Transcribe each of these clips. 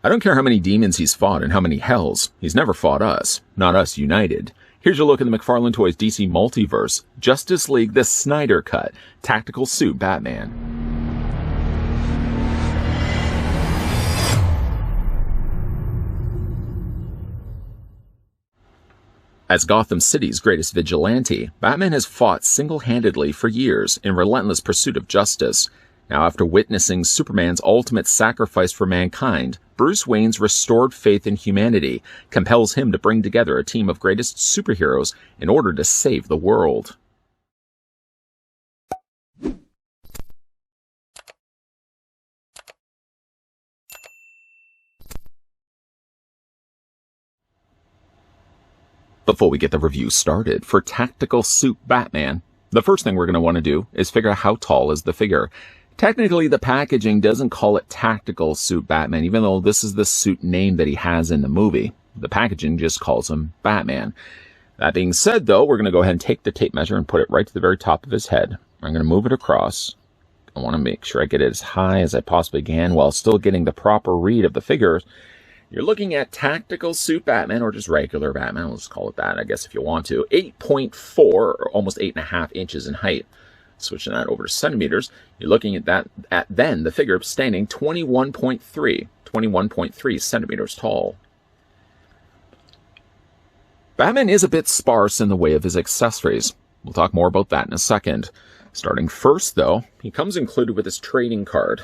I don't care how many demons he's fought and how many hells, he's never fought us. Not us united. Here's your look at the McFarlane Toys DC Multiverse, Justice League the Snyder Cut, Tactical Suit Batman. As Gotham City's greatest vigilante, Batman has fought single-handedly for years in relentless pursuit of justice. Now, after witnessing Superman's ultimate sacrifice for mankind, Bruce Wayne's restored faith in humanity compels him to bring together a team of greatest superheroes in order to save the world. Before we get the review started, for Tactical Suit Batman, the first thing we're going to want to do is figure out how tall is the figure. Technically, the packaging doesn't call it Tactical Suit Batman, even though this is the suit name that he has in the movie. The packaging just calls him Batman. That being said, though, we're going to go ahead and take the tape measure and put it right to the very top of his head. I'm going to move it across. I want to make sure I get it as high as I possibly can while still getting the proper read of the figure. You're looking at Tactical Suit Batman, or just regular Batman. Let's call it that, I guess, if you want to. 8.4, or almost 8.5 inches in height. Switching that over to centimeters, you're looking at that, then the figure standing 21.3 centimeters tall. Batman is a bit sparse in the way of his accessories. We'll talk more about that in a second. Starting first, though, he comes included with his trading card.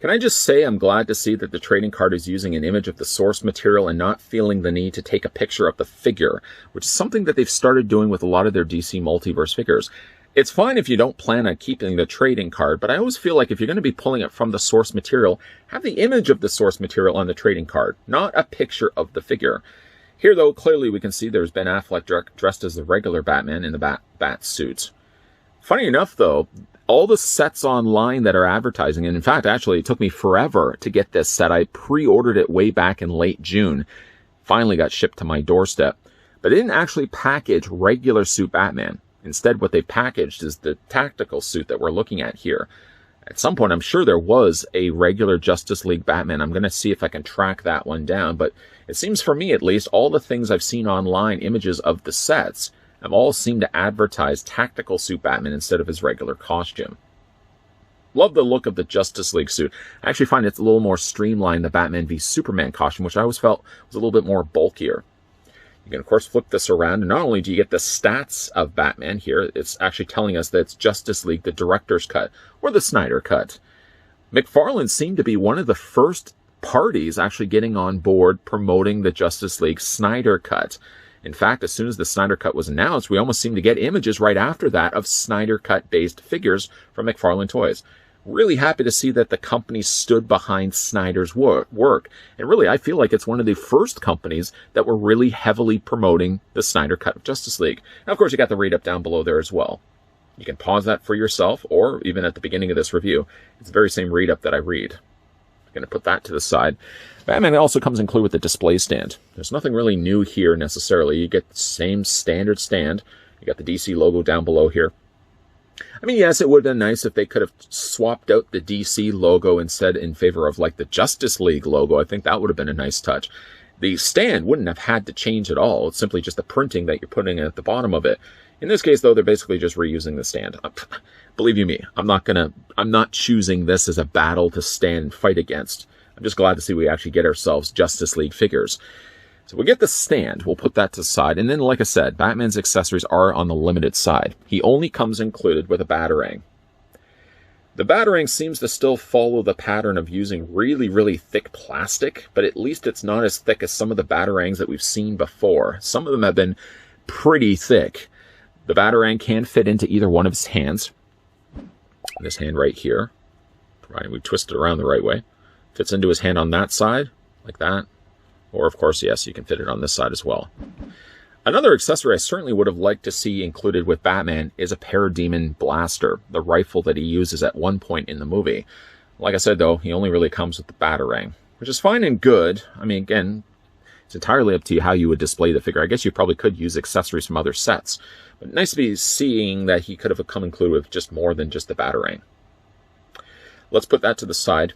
Can I just say I'm glad to see that the trading card is using an image of the source material and not feeling the need to take a picture of the figure, which is something that they've started doing with a lot of their DC Multiverse figures. It's fine if you don't plan on keeping the trading card, but I always feel like if you're going to be pulling it from the source material, have the image of the source material on the trading card, not a picture of the figure. Here, though, clearly we can see there's Ben Affleck dressed as the regular Batman in the bat suit. Funny enough, though, all the sets online that are advertising, and in fact, actually, it took me forever to get this set. I pre-ordered it way back in late June. Finally got shipped to my doorstep. But it didn't actually package regular suit Batman. Instead, what they packaged is the tactical suit that we're looking at here. At some point, I'm sure there was a regular Justice League Batman. I'm going to see if I can track that one down. But it seems, for me at least, all the things I've seen online, images of the sets, have all seemed to advertise tactical suit Batman instead of his regular costume. Love the look of the Justice League suit. I actually find it's a little more streamlined, the Batman v Superman costume, which I always felt was a little bit more bulkier. You can, of course, flip this around, and not only do you get the stats of Batman here, it's actually telling us that it's Justice League, the Director's Cut, or the Snyder Cut. McFarlane seemed to be one of the first parties actually getting on board promoting the Justice League Snyder Cut. In fact, as soon as the Snyder Cut was announced, we almost seemed to get images right after that of Snyder Cut-based figures from McFarlane Toys. Really happy to see that the company stood behind Snyder's work. And really, I feel like it's one of the first companies that were really heavily promoting the Snyder Cut of Justice League. Now, of course, you got the read-up down below there as well. You can pause that for yourself, or even at the beginning of this review. It's the very same read-up that I read. I'm going to put that to the side. Batman also comes included with the display stand. There's nothing really new here necessarily. You get the same standard stand. You got the DC logo down below here. I mean, yes, it would have been nice if they could have swapped out the DC logo instead in favor of, like, the Justice League logo. I think that would have been a nice touch. The stand wouldn't have had to change at all. It's simply just the printing that you're putting at the bottom of it. In this case, though, they're basically just reusing the stand. Believe you me, I'm not choosing this as a battle to stand and fight against. I'm just glad to see we actually get ourselves Justice League figures. So we'll get the stand, we'll put that to the side, and then, like I said, Batman's accessories are on the limited side. He only comes included with a Batarang. The Batarang seems to still follow the pattern of using really, really thick plastic, but at least it's not as thick as some of the Batarangs that we've seen before. Some of them have been pretty thick. The Batarang can fit into either one of his hands. This hand right here, provided we twist it around the right way, fits into his hand on that side, like that. Or, of course, yes, you can fit it on this side as well. Another accessory I certainly would have liked to see included with Batman is a Parademon blaster, the rifle that he uses at one point in the movie. Like I said, though, he only really comes with the Batarang, which is fine and good. I mean, again, it's entirely up to you how you would display the figure. I guess you probably could use accessories from other sets. But nice to be seeing that he could have come included with just more than just the Batarang. Let's put that to the side.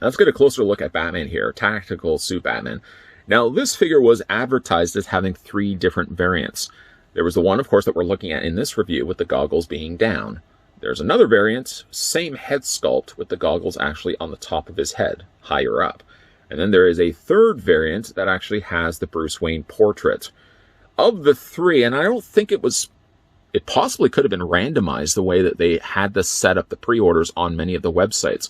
Let's get a closer look at Batman here, Tactical Suit Batman. Now, this figure was advertised as having 3 different variants. There was the one, of course, that we're looking at in this review with the goggles being down. There's another variant, same head sculpt, with the goggles actually on the top of his head, higher up. And then there is a third variant that actually has the Bruce Wayne portrait. Of the 3, and I don't think it possibly could have been randomized the way that they had this set up, the pre-orders on many of the websites.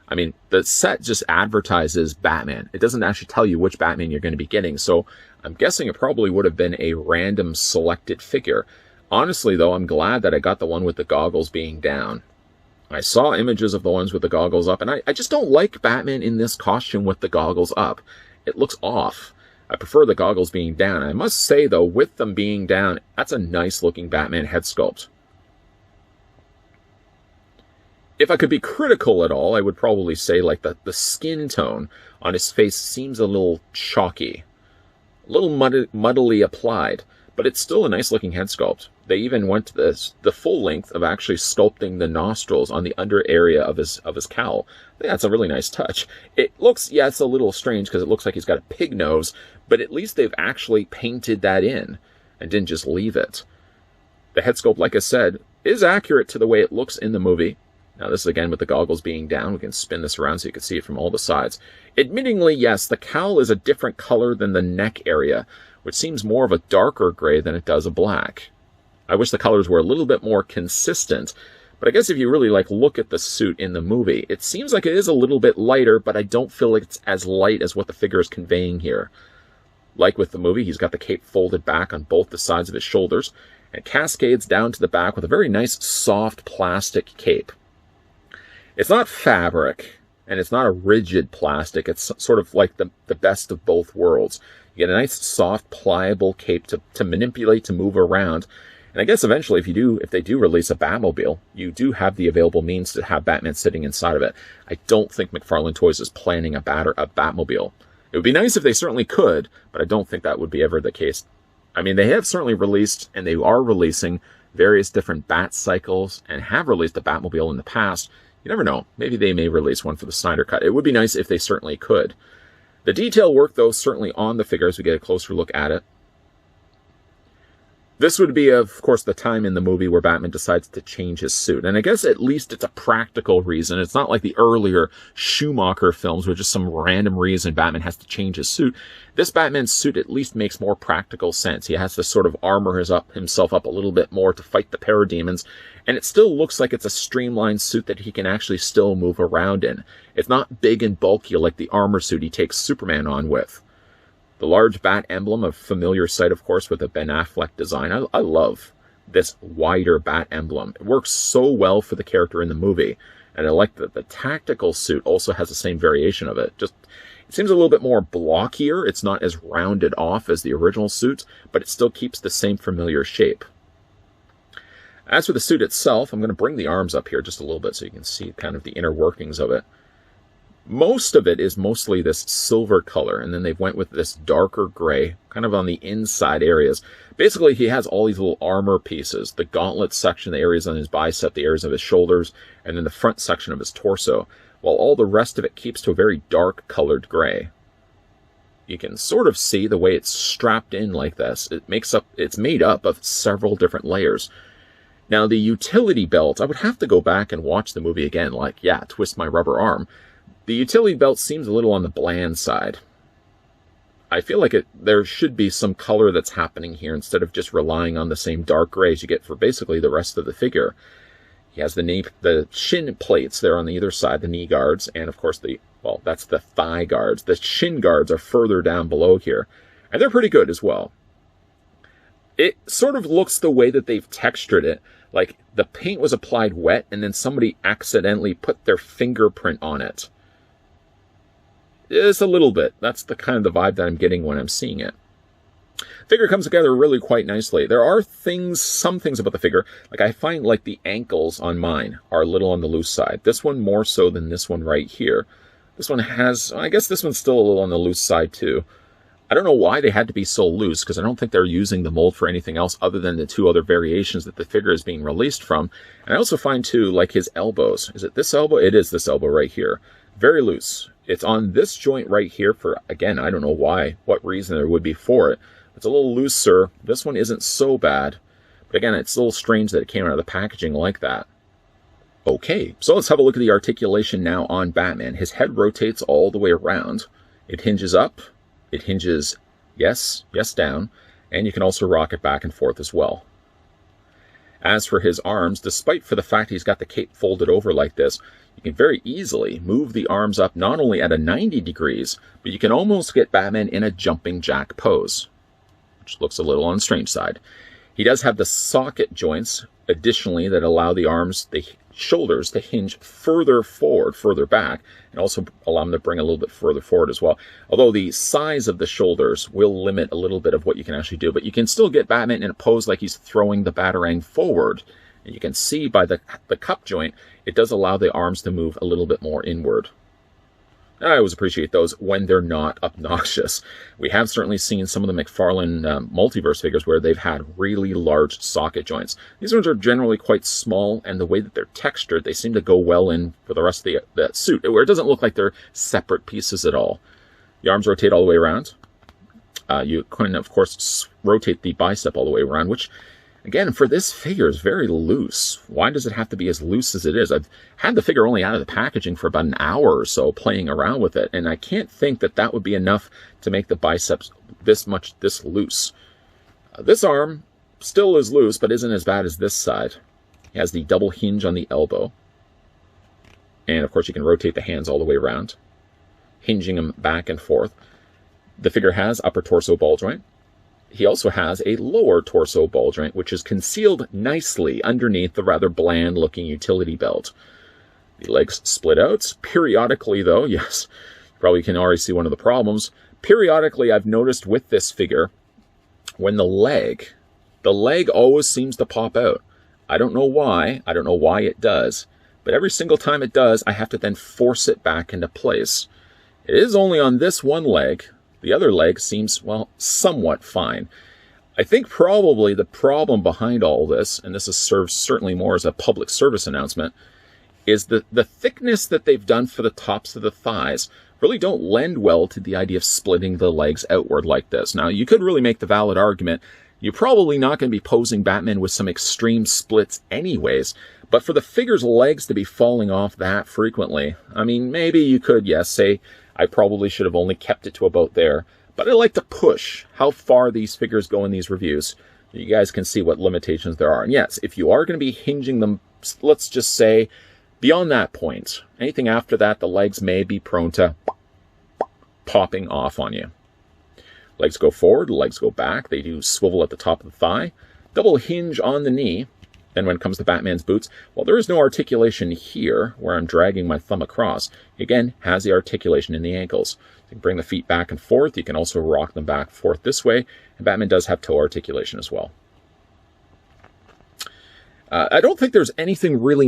I mean, the set just advertises Batman. It doesn't actually tell you which Batman you're going to be getting, so I'm guessing it probably would have been a random selected figure. Honestly, though, I'm glad that I got the one with the goggles being down. I saw images of the ones with the goggles up, and I just don't like Batman in this costume with the goggles up. It looks off. I prefer the goggles being down. I must say, though, with them being down, that's a nice-looking Batman head sculpt. If I could be critical at all, I would probably say like the skin tone on his face seems a little chalky, a little muddily applied, but it's still a nice looking head sculpt. They even went to the full length of actually sculpting the nostrils on the under area of his cowl. I think that's a really nice touch. It looks, yeah, it's a little strange because it looks like he's got a pig nose, but at least they've actually painted that in and didn't just leave it. The head sculpt, like I said, is accurate to the way it looks in the movie. Now, this is again with the goggles being down. We can spin this around so you can see it from all the sides. Admittingly, yes, the cowl is a different color than the neck area, which seems more of a darker gray than it does a black. I wish the colors were a little bit more consistent, but I guess if you really look at the suit in the movie, it seems like it is a little bit lighter, but I don't feel like it's as light as what the figure is conveying here. Like with the movie, he's got the cape folded back on both the sides of his shoulders, and cascades down to the back with a very nice soft plastic cape. It's not fabric, and it's not a rigid plastic. It's sort of like the best of both worlds. You get a nice, soft, pliable cape to manipulate, to move around. And I guess eventually, if they do release a Batmobile, you do have the available means to have Batman sitting inside of it. I don't think McFarlane Toys is planning a Batmobile. It would be nice if they certainly could, but I don't think that would be ever the case. I mean, they have certainly released, and they are releasing, various different Bat cycles, and have released a Batmobile in the past. You never know. Maybe they may release one for the Snyder Cut. It would be nice if they certainly could. The detail work, though, certainly on the figure as we get a closer look at it. This would be, of course, the time in the movie where Batman decides to change his suit. And I guess at least it's a practical reason. It's not like the earlier Schumacher films where just some random reason Batman has to change his suit. This Batman suit at least makes more practical sense. He has to sort of armor himself up a little bit more to fight the parademons. And it still looks like it's a streamlined suit that he can actually still move around in. It's not big and bulky like the armor suit he takes Superman on with. The large bat emblem, a familiar sight, of course, with the Ben Affleck design. I love this wider bat emblem. It works so well for the character in the movie. And I like that the tactical suit also has the same variation of it. It seems a little bit more blockier. It's not as rounded off as the original suit, but it still keeps the same familiar shape. As for the suit itself, I'm going to bring the arms up here just a little bit so you can see kind of the inner workings of it. Most of it is mostly this silver color, and then they went with this darker gray, kind of on the inside areas. Basically, he has all these little armor pieces, the gauntlet section, the areas on his bicep, the areas of his shoulders, and then the front section of his torso, while all the rest of it keeps to a very dark colored gray. You can sort of see the way it's strapped in like this. It's made up of several different layers. Now, the utility belt, I would have to go back and watch the movie again, twist my rubber arm. The utility belt seems a little on the bland side. I feel like there should be some color that's happening here instead of just relying on the same dark gray as you get for basically the rest of the figure. He has the shin plates there on the either side, the knee guards, and of course that's the thigh guards. The shin guards are further down below here, and they're pretty good as well. It sort of looks the way that they've textured it, like the paint was applied wet and then somebody accidentally put their fingerprint on it. Just a little bit. That's the kind of the vibe that I'm getting when I'm seeing it. Figure comes together really quite nicely. There are some things about the figure, I find the ankles on mine are a little on the loose side. This one more so than this one right here. This one I guess this one's still a little on the loose side too. I don't know why they had to be so loose, because I don't think they're using the mold for anything else other than the 2 other variations that the figure is being released from. And I also find too, his elbows. Is it this elbow? It is this elbow right here. very loose. It's on this joint right here for, again, I don't know why, what reason there would be for it. It's a little looser. This one isn't so bad. But again, it's a little strange that it came out of the packaging like that. Okay, so let's have a look at the articulation now on Batman. His head rotates all the way around. It hinges up. It hinges, yes, down. And you can also rock it back and forth as well. As for his arms, despite for the fact he's got the cape folded over like this, you can very easily move the arms up not only at a 90 degrees, but you can almost get Batman in a jumping jack pose, which looks a little on the strange side. He does have the socket joints, additionally, that allow the arms, the shoulders to hinge further forward, further back, and also allow them to bring a little bit further forward as well. Although the size of the shoulders will limit a little bit of what you can actually do, but you can still get Batman in a pose like he's throwing the Batarang forward. And you can see by the cup joint, it does allow the arms to move a little bit more inward. I always appreciate those when they're not obnoxious. We have certainly seen some of the McFarlane Multiverse figures where they've had really large socket joints. These ones are generally quite small, and the way that they're textured, they seem to go well in for the rest of the suit, where it doesn't look like they're separate pieces at all. The arms rotate all the way around. You can, of course, rotate the bicep all the way around, which, again, for this figure is very loose. Why does it have to be as loose as it is? I've had the figure only out of the packaging for about an hour or so playing around with it, and I can't think that that would be enough to make the biceps this loose. This arm still is loose, but isn't as bad as this side. It has the double hinge on the elbow. And, of course, you can rotate the hands all the way around, hinging them back and forth. The figure has upper torso ball joint. He also has a lower torso ball joint, which is concealed nicely underneath the rather bland-looking utility belt. The legs split out. Periodically, though, yes, you probably can already see one of the problems. Periodically, I've noticed with this figure, when the leg always seems to pop out. I don't know why. I don't know why it does. But every single time it does, I have to then force it back into place. It is only on this one leg. The other leg seems, well, somewhat fine. I think probably the problem behind all this, and this serves certainly more as a public service announcement, is the thickness that they've done for the tops of the thighs really don't lend well to the idea of splitting the legs outward like this. Now, you could really make the valid argument, you're probably not going to be posing Batman with some extreme splits anyways, but for the figure's legs to be falling off that frequently, I mean, maybe you could, yes, say, I probably should have only kept it to about there. But I like to push how far these figures go in these reviews. You guys can see what limitations there are. And yes, if you are going to be hinging them, let's just say, beyond that point, anything after that, the legs may be prone to popping off on you. Legs go forward, legs go back. They do swivel at the top of the thigh. Double hinge on the knee. Then when it comes to Batman's boots, well, there is no articulation here where I'm dragging my thumb across. Again, has the articulation in the ankles. You can bring the feet back and forth. You can also rock them back and forth this way. And Batman does have toe articulation as well. I don't think there's anything really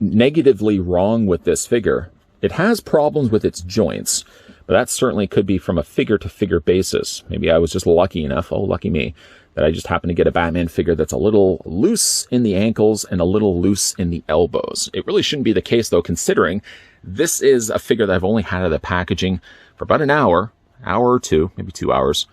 negatively wrong with this figure. It has problems with its joints, but that certainly could be from a figure-to-figure basis. Maybe I was just lucky enough, oh, lucky me, that I just happened to get a Batman figure that's a little loose in the ankles and a little loose in the elbows. It really shouldn't be the case, though, considering this is a figure that I've only had out of the packaging for about an hour or two, maybe 2 hours,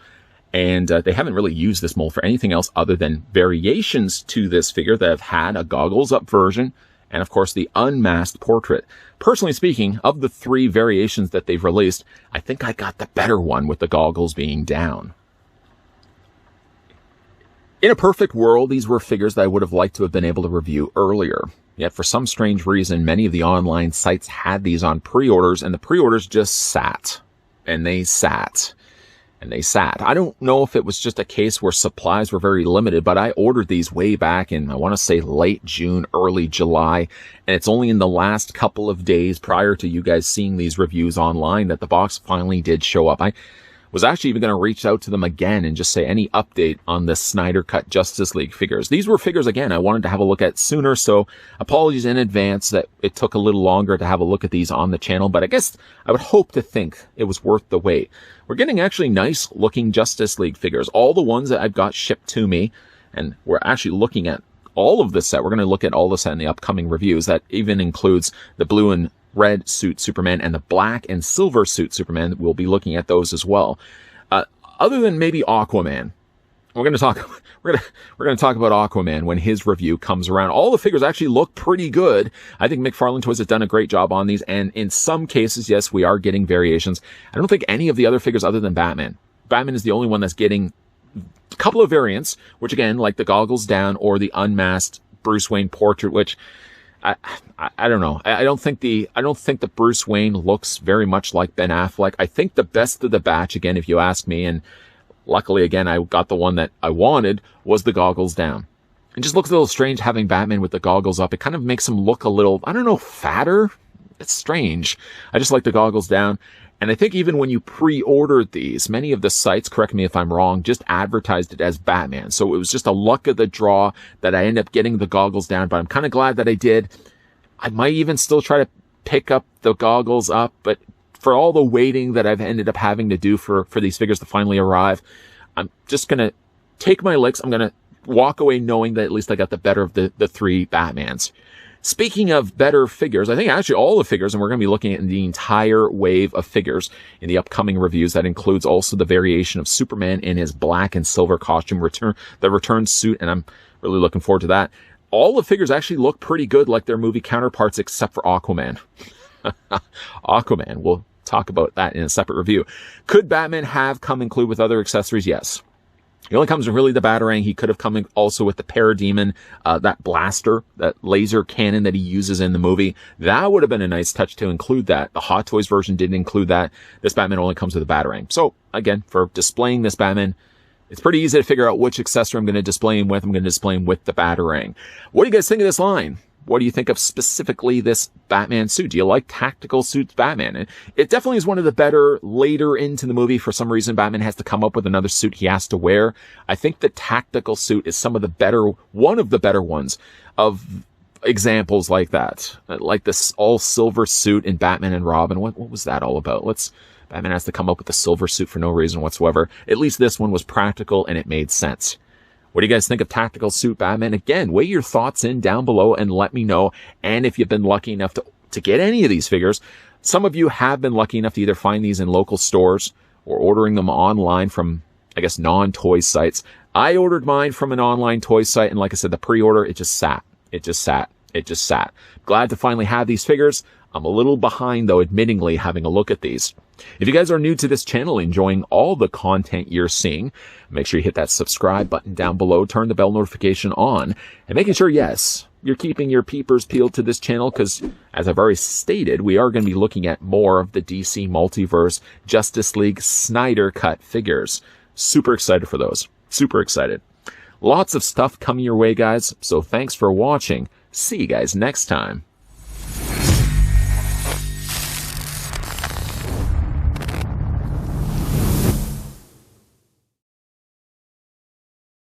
and they haven't really used this mold for anything else other than variations to this figure that have had a goggles-up version and, of course, the unmasked portrait. Personally speaking, of the 3 variations that they've released, I think I got the better one with the goggles being down. In a perfect world, these were figures that I would have liked to have been able to review earlier. Yet for some strange reason, many of the online sites had these on pre-orders, and the pre-orders just sat. And they sat. And they sat. I don't know if it was just a case where supplies were very limited, but I ordered these way back in, I want to say, late June, early July, and it's only in the last couple of days prior to you guys seeing these reviews online that the box finally did show up. I was actually even going to reach out to them again and just say any update on the Snyder Cut Justice League figures. These were figures, again, I wanted to have a look at sooner, so apologies in advance that it took a little longer to have a look at these on the channel, but I guess I would hope to think it was worth the wait. We're getting actually nice looking Justice League figures, all the ones that I've got shipped to me, and we're actually looking at all of this set. We're going to look at all the set in the upcoming reviews. That even includes the blue and red suit Superman and the black and silver suit Superman. We'll be looking at those as well. Other than maybe Aquaman, we're going to talk about Aquaman when his review comes around. All the figures actually look pretty good. I think McFarlane Toys has done a great job on these, and in some cases, yes, we are getting variations. I don't think any of the other figures other than Batman is the only one that's getting a couple of variants, which again, like the goggles down or the unmasked Bruce Wayne portrait, which I don't know. I don't think the Bruce Wayne looks very much like Ben Affleck. I think the best of the batch, again, if you ask me, and luckily, again, I got the one that I wanted, was the goggles down. It just looks a little strange having Batman with the goggles up. It kind of makes him look a little, I don't know, fatter. It's strange. I just like the goggles down. And I think even when you pre-ordered these, many of the sites, correct me if I'm wrong, just advertised it as Batman. So it was just a luck of the draw that I ended up getting the goggles down, but I'm kind of glad that I did. I might even still try to pick up the goggles up, but for all the waiting that I've ended up having to do for these figures to finally arrive, I'm just going to take my licks. I'm going to walk away knowing that at least I got the better of the three Batmans. Speaking of better figures, I think actually all the figures, and we're going to be looking at the entire wave of figures in the upcoming reviews. That includes also the variation of Superman in his black and silver costume, the return suit, and I'm really looking forward to that. All the figures actually look pretty good like their movie counterparts except for Aquaman. Aquaman, we'll talk about that in a separate review. Could Batman have come included with other accessories? Yes. He only comes with really the Batarang. He could have come in also with the Parademon, that blaster, that laser cannon that he uses in the movie. That would have been a nice touch to include that. The Hot Toys version didn't include that. This Batman only comes with a Batarang. So, again, for displaying this Batman, it's pretty easy to figure out which accessory I'm going to display him with. I'm going to display him with the Batarang. What do you guys think of this line? What do you think of specifically this Batman suit? Do you like tactical suits Batman? It definitely is one of the better later into the movie. For some reason, Batman has to come up with another suit he has to wear. I think the tactical suit is one of the better ones of examples like that. Like this all silver suit in Batman and Robin. What was that all about? Batman has to come up with a silver suit for no reason whatsoever. At least this one was practical and it made sense. What do you guys think of tactical suit Batman? Again, weigh your thoughts in down below and let me know. And if you've been lucky enough to get any of these figures, some of you have been lucky enough to either find these in local stores or ordering them online from, I guess, non-toy sites. I ordered mine from an online toy site, and like I said, the pre-order, it just sat. Glad to finally have these figures. I'm a little behind, though, admittingly, having a look at these. If you guys are new to this channel, enjoying all the content you're seeing, make sure you hit that subscribe button down below, turn the bell notification on, and making sure, yes, you're keeping your peepers peeled to this channel, because, as I've already stated, we are going to be looking at more of the DC Multiverse Justice League Snyder cut figures. Super excited for those. Super excited. Lots of stuff coming your way, guys, so thanks for watching. See you guys next time.